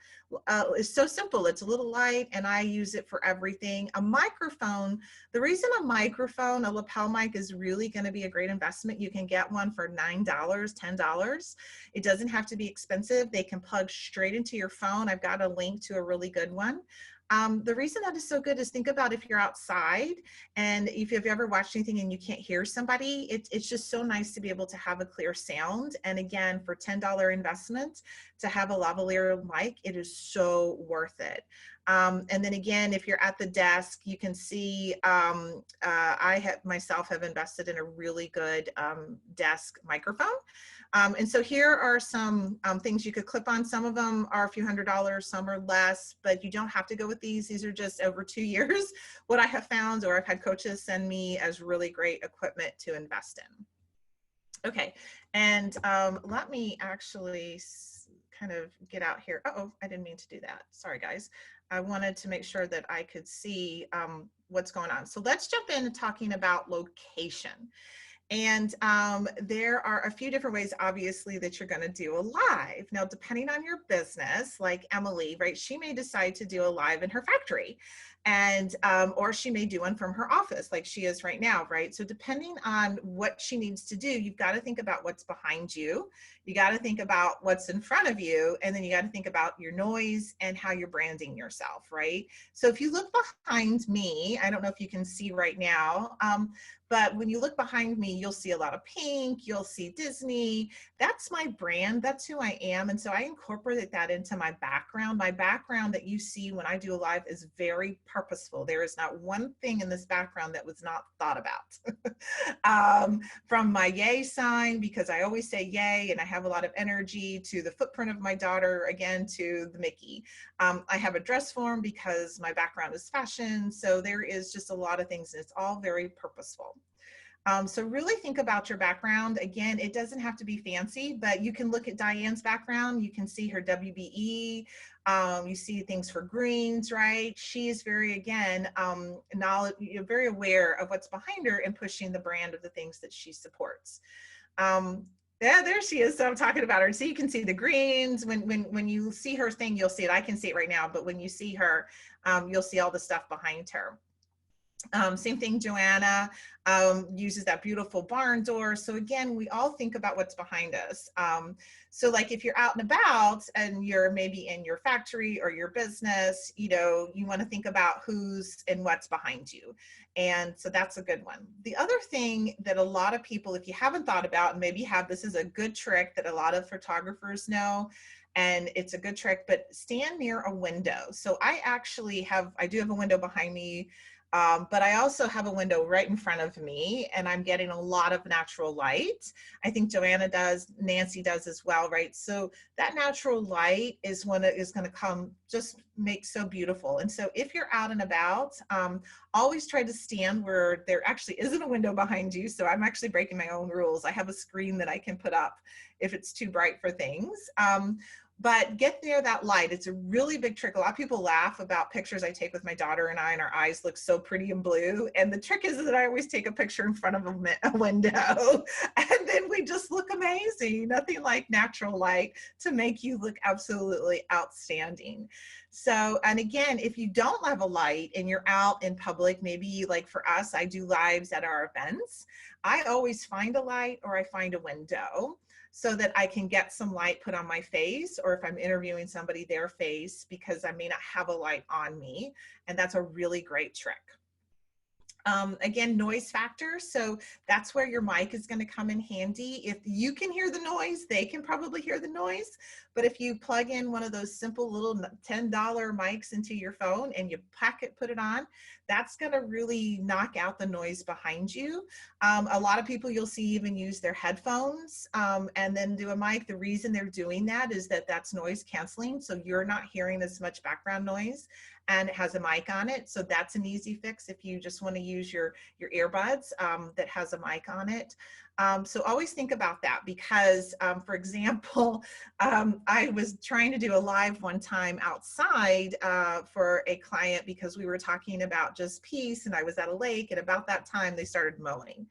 is so simple. It's a little light and I use it for everything. A microphone, the reason a microphone, a lapel mic is really going to be a great investment. You can get one for $9, $10. It doesn't have to be expensive. They can plug straight into your phone. I've got a link to a really good one. The reason that is so good is think about if you're outside and if you've ever watched anything and you can't hear somebody, it's just so nice to be able to have a clear sound. And again, for $10 investment to have a lavalier mic, it is so worth it. And then again, if you're at the desk, you can see I myself have invested in a really good desk microphone. And so here are some things you could clip on. Some of them are a few $100s, some are less, but you don't have to go with these. These are just over 2 years what I have found, or I've had coaches send me as really great equipment to invest in. Okay, and let me actually kind of get out here. Uh-oh, I didn't mean to do that. Sorry, guys. I wanted to make sure that I could see what's going on. So let's jump into talking about location. And there are a few different ways, obviously, that you're going to do a live. Now, depending on your business, like Emily, right, she may decide to do a live in her factory, and or she may do one from her office like she is right now, right? So depending on what she needs to do, you've got to think about what's behind you. You got to think about what's in front of you, and then you got to think about your noise and how you're branding yourself, right? So if you look behind me, I don't know if you can see right now, but when you look behind me, you'll see a lot of pink, you'll see Disney. That's my brand, that's who I am. And so I incorporate that into my background. My background that you see when I do a live is very purposeful. There is not one thing in this background that was not thought about. From my yay sign, because I always say yay and I have a lot of energy, to the footprint of my daughter, again, to the Mickey. I have a dress form because my background is fashion. So there is just a lot of things, and it's all very purposeful. So really think about your background. Again, it doesn't have to be fancy, but you can look at Diane's background. You can see her WBE. You see things for greens, right? She is very, again, very aware of what's behind her and pushing the brand of the things that she supports. Yeah, there she is. So I'm talking about her. So you can see the greens. When you see her thing, you'll see it. I can see it right now, but when you see her, you'll see all the stuff behind her. Same thing, Joanna uses that beautiful barn door. So again, we all think about what's behind us. So like if you're out and about and you're maybe in your factory or your business, you know, you want to think about who's and what's behind you. And so that's a good one. The other thing that a lot of people, if you haven't thought about, and maybe you have, this is a good trick that a lot of photographers know, and it's a good trick, but stand near a window. So I do have a window behind me. But I also have a window right in front of me, and I'm getting a lot of natural light. I think Joanna does, Nancy does as well, right? So that natural light is when it is going to come, just make so beautiful. And so if you're out and about, always try to stand where there actually isn't a window behind you. So I'm actually breaking my own rules. I have a screen that I can put up if it's too bright for things. But get near that light. It's a really big trick. A lot of people laugh about pictures I take with my daughter and I, and our eyes look so pretty and blue. And the trick is that I always take a picture in front of a window, and then we just look amazing. Nothing like natural light to make you look absolutely outstanding. So, and again, if you don't have a light and you're out in public, maybe like for us, I do lives at our events. I always find a light or I find a window, so that I can get some light put on my face, or if I'm interviewing somebody, their face, because I may not have a light on me. And that's a really great trick. Again, noise factor. So that's where your mic is going to come in handy. If you can hear the noise, they can probably hear the noise. But if you plug in one of those simple little $10 mics into your phone and you put it on, that's going to really knock out the noise behind you. A lot of people you'll see even use their headphones and then do a mic. The reason they're doing that is that that's noise canceling. So you're not hearing as much background noise, and it has a mic on it. So that's an easy fix if you just want to use your earbuds that has a mic on it. So always think about that, because for example, I was trying to do a live one time outside for a client because we were talking about just peace, and I was at a lake, and about that time they started mowing.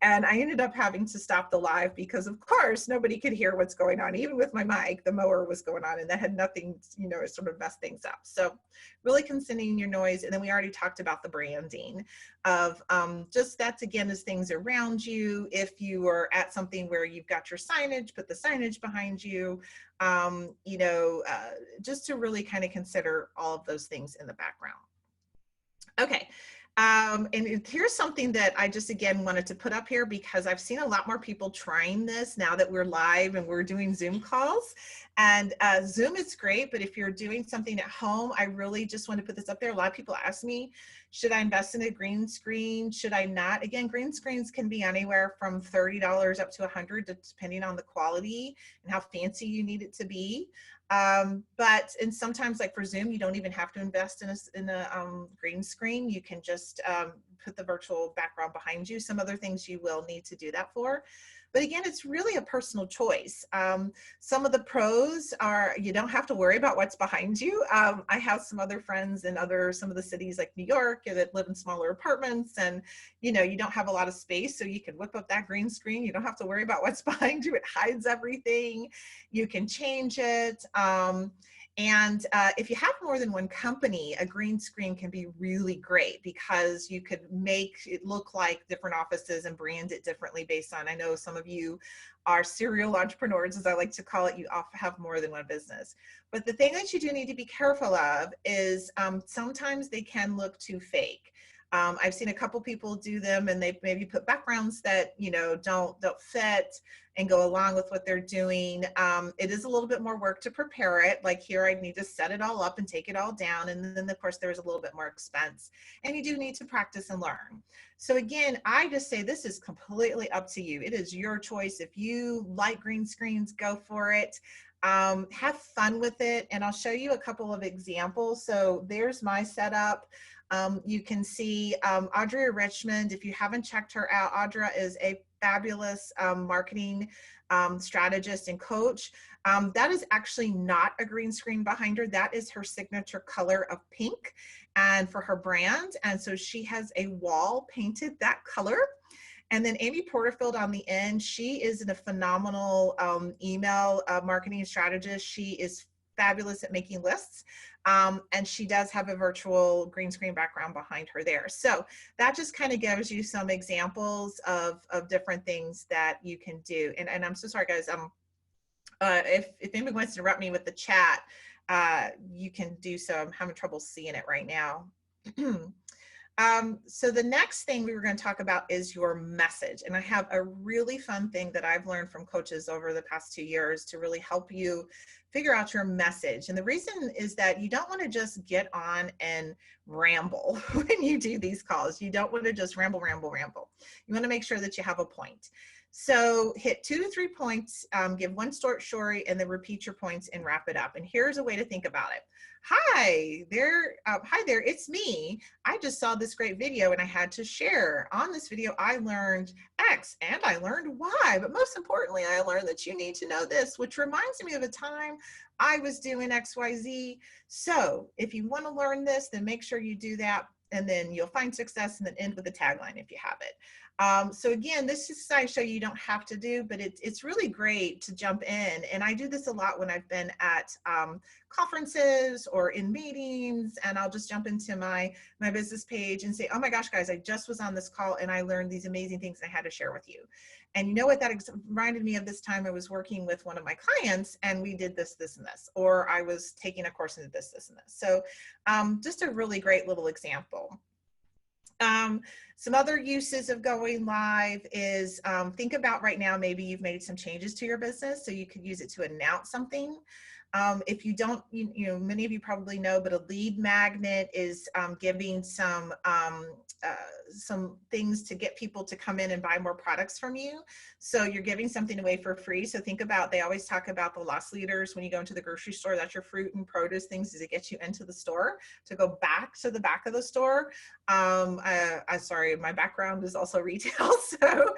And I ended up having to stop the live because of course nobody could hear what's going on. Even with my mic, the mower was going on, and that had nothing, you know, it sort of messed things up. So really considering your noise. And then we already talked about the branding of just that's again is things around you. If you are at something where you've got your signage, put the signage behind you, you know, just to really kind of consider all of those things in the background. Okay. And here's something that I just, again, wanted to put up here because I've seen a lot more people trying this now that we're live and we're doing Zoom calls. And Zoom is great, but if you're doing something at home, I really just want to put this up there. A lot of people ask me, should I invest in a green screen? Should I not? Again, green screens can be anywhere from $30 up to $100, depending on the quality and how fancy you need it to be. And sometimes like for Zoom, you don't even have to invest in a green screen. You can just put the virtual background behind you. Some other things you will need to do that for. But again, it's really a personal choice. Some of the pros are you don't have to worry about what's behind you. I have some other friends in some of the cities like New York that live in smaller apartments, and you know, you don't have a lot of space, so you can whip up that green screen. You don't have to worry about what's behind you. It hides everything. You can change it. And if you have more than one company, a green screen can be really great because you could make it look like different offices and brand it differently based on, I know some of you are serial entrepreneurs, as I like to call it, you often have more than one business. But the thing that you do need to be careful of is sometimes they can look too fake. I've seen a couple people do them and they've maybe put backgrounds that, you know, don't fit and go along with what they're doing. It is a little bit more work to prepare it. Like here, I need to set it all up and take it all down. And then of course, there's a little bit more expense and you do need to practice and learn. So again, I just say this is completely up to you. It is your choice. If you like green screens, go for it. Have fun with it. And I'll show you a couple of examples. So there's my setup. You can see Audrea Richmond. If you haven't checked her out, Audrea is a fabulous marketing strategist and coach. That is actually not a green screen behind her. That is her signature color of pink and for her brand. And so she has a wall painted that color. And then Amy Porterfield on the end, she is a phenomenal email marketing strategist. She is fabulous at making lists. And she does have a virtual green screen background behind her there. So that just kind of gives you some examples of different things that you can do. And I'm so sorry, guys. If anybody wants to interrupt me with the chat, you can do so. I'm having trouble seeing it right now. So the next thing we were going to talk about is your message. And I have a really fun thing that I've learned from coaches over the past 2 years to really help you figure out your message. And the reason is that you don't want to just get on and ramble when you do these calls. You don't want to just ramble. You want to make sure that you have a point. So hit 2 to 3 points, give one short story, and then repeat your points and wrap it up. And here's a way to think about it. Hi there, it's me. I just saw this great video and I had to share. On this video, I learned X and I learned Y, but most importantly, I learned that you need to know this, which reminds me of a time I was doing XYZ. So if you want to learn this, then make sure you do that, and then you'll find success, and then end with a tagline if you have it. So again, this is I show you don't have to do, but it's really great to jump in. And I do this a lot when I've been at conferences or in meetings, and I'll just jump into my business page and say, oh my gosh, guys, I just was on this call and I learned these amazing things I had to share with you. And you know what that reminded me of? This time I was working with one of my clients and we did this, this, and this, or I was taking a course into this, this, and this. So just a really great little example. Some other uses of going live is think about right now, maybe you've made some changes to your business, so you could use it to announce something. If you don't, you know, many of you probably know, but a lead magnet is giving some things to get people to come in and buy more products from you. So you're giving something away for free. So think about, they always talk about the loss leaders when you go into the grocery store. That's your fruit and produce things to get you into the store, to go back to the back of the store. Sorry, my background is also retail. So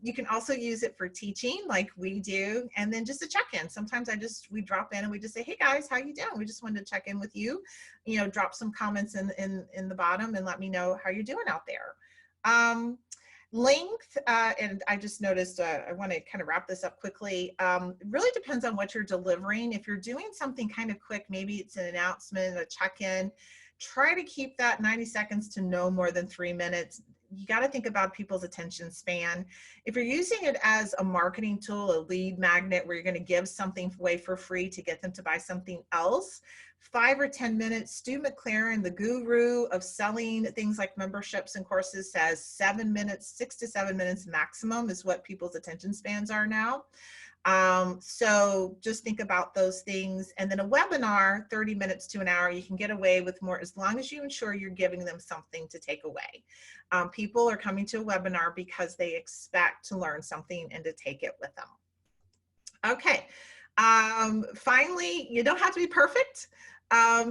you can also use it for teaching like we do. And then just a check-in. Sometimes we drop in and we just say, hey guys, how you doing? We just wanted to check in with you. You know, drop some comments in the bottom and let me know how you're doing out there. Length, and I just noticed, I want to kind of wrap this up quickly. Really depends on what you're delivering. If you're doing something kind of quick, maybe it's an announcement, a check-in, try to keep that 90 seconds to no more than 3 minutes. You got to think about people's attention span. If you're using it as a marketing tool, a lead magnet where you're going to give something away for free to get them to buy something else, 5 or 10 minutes. Stu McLaren, the guru of selling things like memberships and courses, says 7 minutes, 6 to 7 minutes maximum is what people's attention spans are now. So just think about those things. And then a webinar, 30 minutes to an hour, you can get away with more as long as you ensure you're giving them something to take away. People are coming to a webinar because they expect to learn something and to take it with them. Okay. Finally, you don't have to be perfect.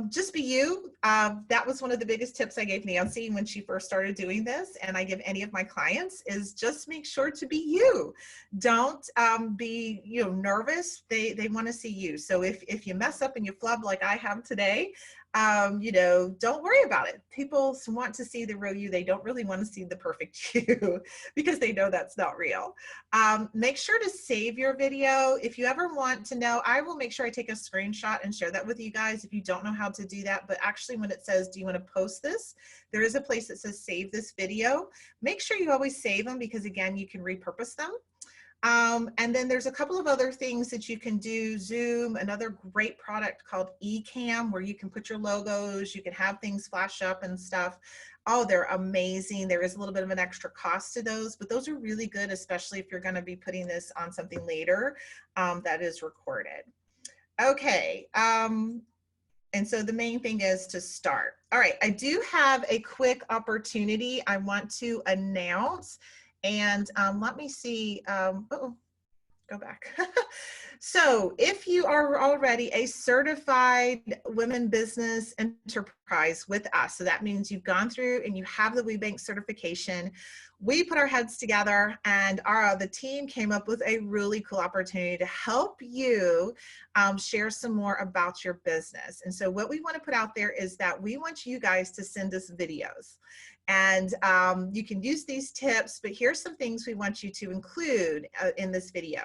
Just be you. That was one of the biggest tips I gave Nancy when she first started doing this, and I give any of my clients, is just make sure to be you. Don't be, you know, nervous. They want to see you. So if you mess up and you flub like I have today, you know, don't worry about it. People want to see the real you. They don't really want to see the perfect you because they know that's not real. Make sure to save your video. If you ever want to know, I will make sure I take a screenshot and share that with you guys if you don't know how to do that. But actually when it says, do you want to post this? There is a place that says save this video. Make sure you always save them because again, you can repurpose them. And then there's a couple of other things that you can do. Zoom, another great product called eCam, where you can put your logos, you can have things flash up and stuff. Oh, they're amazing. There is a little bit of an extra cost to those, but those are really good, especially if you're going to be putting this on something later that is recorded. Okay. And so the main thing is to start. All right. I do have a quick opportunity I want to announce. And let me see, go back. So if you are already a certified women business enterprise with us, so that means you've gone through and you have the WBEC certification, we put our heads together and the team came up with a really cool opportunity to help you share some more about your business. And so what we want to put out there is that we want you guys to send us videos. And you can use these tips, but here's some things we want you to include in this video.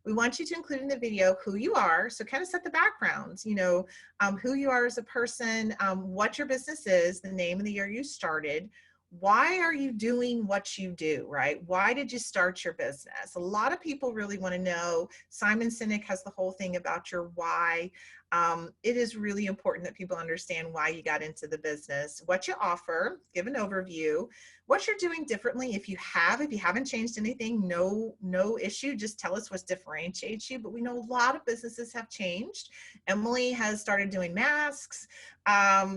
We want you to include in the video who you are, so kind of set the background, you know, who you are as a person, what your business is, the name and the year you started, why are you doing what you do, right? Why did you start your business? A lot of people really want to know. Simon Sinek has the whole thing about your why. it is really important that people understand why you got into the business, what you offer, give an overview, what you're doing differently. If you haven't changed anything, no issue. Just tell us what differentiates you. But we know a lot of businesses have changed. Emily has started doing masks.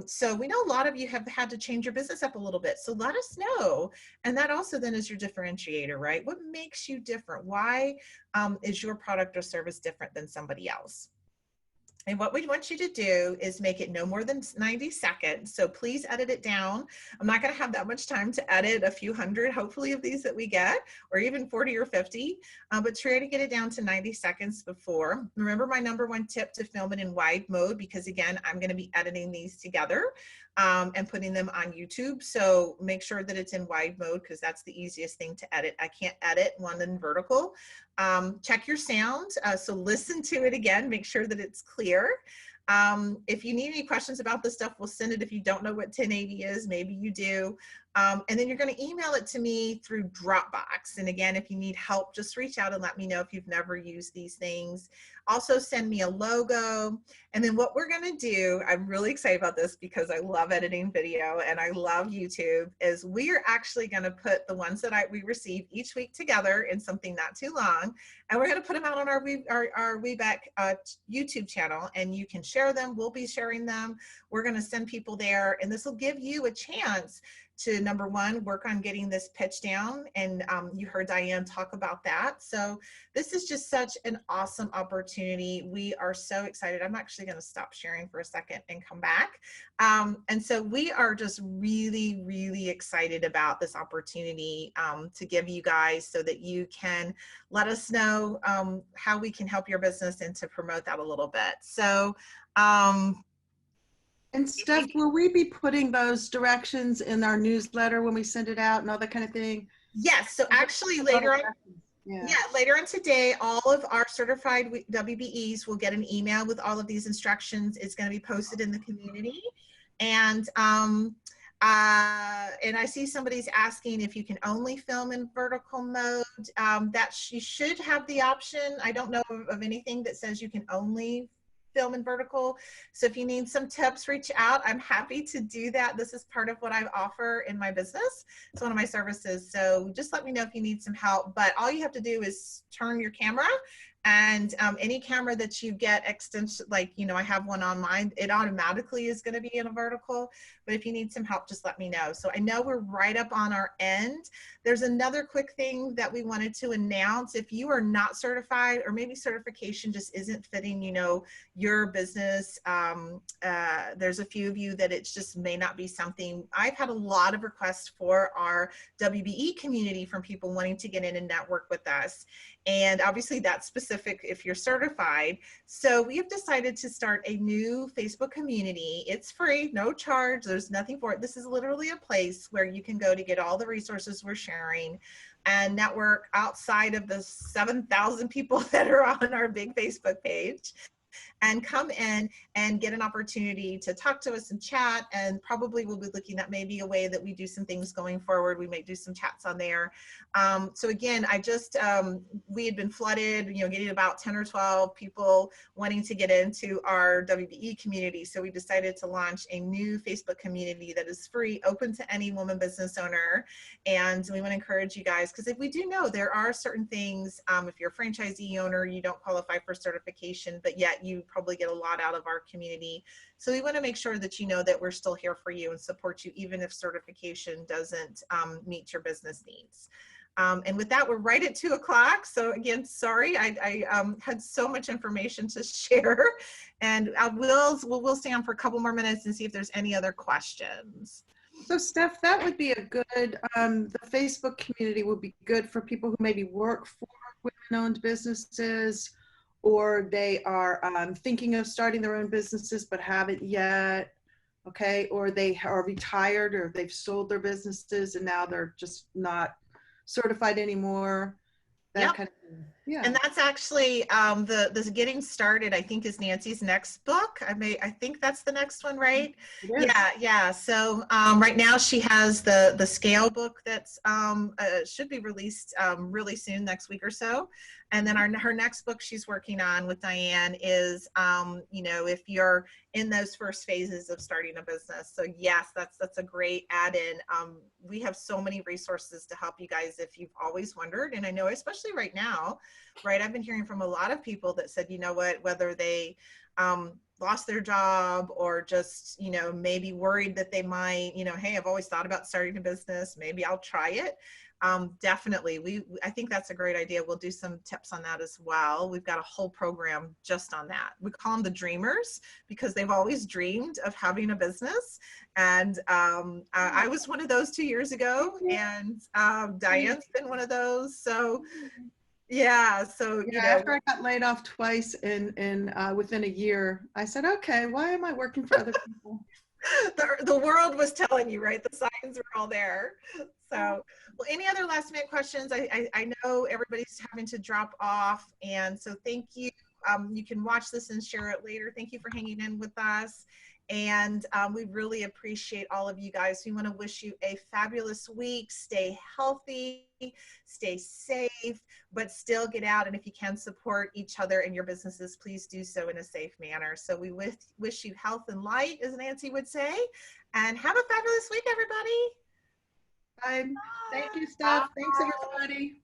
So we know a lot of you have had to change your business up a little bit. So let us know. And that also then is your differentiator, right? What makes you different? Why is your product or service different than somebody else? And what we want you to do is make it no more than 90 seconds. So please edit it down. I'm not going to have that much time to edit a few hundred, hopefully, of these that we get, or even 40 or 50, but try to get it down to 90 seconds before. Remember my number one tip to film it in wide mode, because again, I'm going to be editing these together and putting them on YouTube. So make sure that it's in wide mode, because that's the easiest thing to edit. I can't edit one in vertical. Check your sound. So listen to it again, make sure that it's clear. If you need any questions about this stuff, we'll send it. If you don't know what 1080 is, maybe you do. And then you're going to email it to me through Dropbox. And again, if you need help, just reach out and let me know if you've never used these things. Also send me a logo. And then what we're going to do, I'm really excited about this because I love editing video and I love YouTube, is we are actually going to put the ones that we receive each week together in something not too long. And we're going to put them out on our WBEC YouTube channel, and you can share them. We'll be sharing them. We're going to send people there, and this will give you a chance to, number one, work on getting this pitch down. And you heard Diane talk about that. So this is just such an awesome opportunity. We are so excited. I'm actually going to stop sharing for a second and come back. And so we are just really, really excited about this opportunity to give you guys, so that you can let us know how we can help your business and to promote that a little bit. So, and Steph, will we be putting those directions in our newsletter when we send it out and all that kind of thing? Yes. So actually later on, later on today, all of our certified WBEs will get an email with all of these instructions. It's going to be posted in the community. And I see somebody's asking if you can only film in vertical mode. That you should have the option. I don't know of anything that says you can only film in vertical. So if you need some tips, reach out. I'm happy to do that. This is part of what I offer in my business. It's one of my services. So just let me know if you need some help. But all you have to do is turn your camera, and any camera that you get extension, like, you know, I have one on mine, it automatically is going to be in a vertical. But if you need some help, just let me know. So I know we're right up on our end. There's another quick thing that we wanted to announce. If you are not certified, or maybe certification just isn't fitting, you know, your business, there's a few of you that it just may not be something. I've had a lot of requests for our WBE community from people wanting to get in and network with us. And obviously that's specific if you're certified. So we have decided to start a new Facebook community. It's free, no charge, there's nothing for it. This is literally a place where you can go to get all the resources we're sharing and network outside of the 7,000 people that are on our big Facebook page, and come in and get an opportunity to talk to us and chat. And probably we'll be looking at maybe a way that we do some things going forward. We may do some chats on there. So again, I just, we had been flooded, you know, getting about 10 or 12 people wanting to get into our WBE community. So we decided to launch a new Facebook community that is free, open to any woman business owner. And we want to encourage you guys, because if we do know there are certain things, if you're a franchisee owner, you don't qualify for certification, but yet you probably get a lot out of our community. So we want to make sure that you know that we're still here for you and support you, even if certification doesn't meet your business needs. And with that, we're right at 2 o'clock. So again, sorry, I had so much information to share, and we'll stay on for a couple more minutes and see if there's any other questions. So Steph, that would be a good, the Facebook community would be good for people who maybe work for women-owned businesses, or they are thinking of starting their own businesses but haven't yet, okay? Or they are retired, or they've sold their businesses and now they're just not certified anymore, that kind of Yeah. And that's actually the Getting Started, I think, is Nancy's next book. I think that's the next one, right? It is. Yeah. So right now she has the Scale book that's should be released really soon, next week or so. And then her next book she's working on with Diane is, you know, if you're in those first phases of starting a business. So yes, that's a great add-in. We have so many resources to help you guys if you've always wondered. And I know, especially right now, right, I've been hearing from a lot of people that said, you know what, whether they lost their job or just, you know, maybe worried that they might, you know, hey, I've always thought about starting a business, maybe I'll try it. Definitely, I think that's a great idea. We'll do some tips on that as well. We've got a whole program just on that. We call them the dreamers because they've always dreamed of having a business. And I was one of those 2 years ago, and Diane's been one of those. So yeah, so you know, after I got laid off twice in within a year, I said, okay, why am I working for other people? the world was telling you, right? The signs were all there. So, well, any other last minute questions? I know everybody's having to drop off, and so thank you. You can watch this and share it later. Thank you for hanging in with us. And we really appreciate all of you guys. We want to wish you a fabulous week. Stay healthy, stay safe, but still get out. And if you can support each other and your businesses, please do so in a safe manner. So we wish you health and light, as Nancy would say, and have a fabulous week, everybody. Bye. Thank you, Steph. Thanks, everybody.